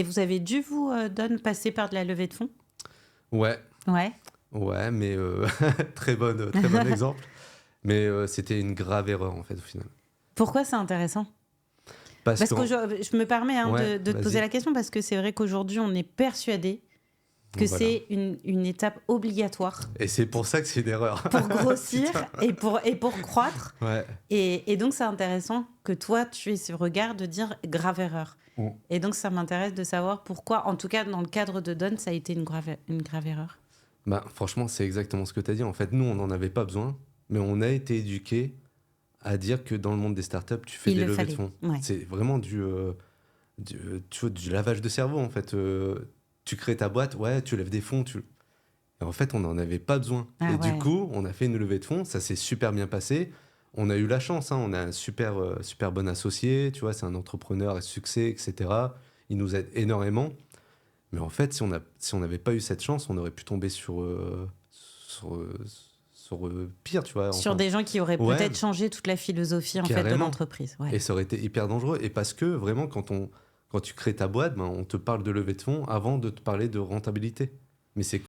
Et vous avez dû, vous, Don, passer par de la levée de fonds? Ouais, Ouais. ouais, mais très bon exemple. Mais c'était une grave erreur, en fait, au final. Pourquoi c'est intéressant? Parce Parce que, que je me permets ouais, de te poser vas-y. la question, parce que c'est vrai qu'aujourd'hui, on est persuadé que Voilà. c'est une étape obligatoire Et c'est pour ça que c'est une erreur. pour grossir Putain. et pour croître. Ouais. Et donc, c'est intéressant que toi, tu aies ce regard de dire grave erreur. Mm. Et donc, ça m'intéresse de savoir pourquoi, en tout cas dans le cadre de Don, ça a été une grave erreur. Bah, franchement, c'est exactement ce que tu as dit. En fait, nous, on n'en avait pas besoin, mais on a été éduqués à dire que dans le monde des startups, tu fais Il des le levées de fallait. fonds. Ouais. C'est vraiment tu vois, du lavage de cerveau, en fait. Tu crées ta boîte, ouais, tu lèves des fonds. Et en fait, on n'en avait pas besoin. Ah Et du ouais. coup, on a fait une levée de fonds, ça s'est super bien passé. On a eu la chance, hein, on a un super bon associé, tu vois, c'est un entrepreneur à succès, etc. Il nous aide énormément. Mais en fait, si on n'avait pas eu cette chance, on aurait pu tomber sur pire, tu vois. Sur Enfin, des gens qui auraient ouais, peut-être changé toute la philosophie en fait, de carrément. l'entreprise. Ouais. Et ça aurait été hyper dangereux. Et parce que vraiment, quand tu crées ta boîte, ben, on te parle de levée de fonds avant de te parler de rentabilité. Mais c'est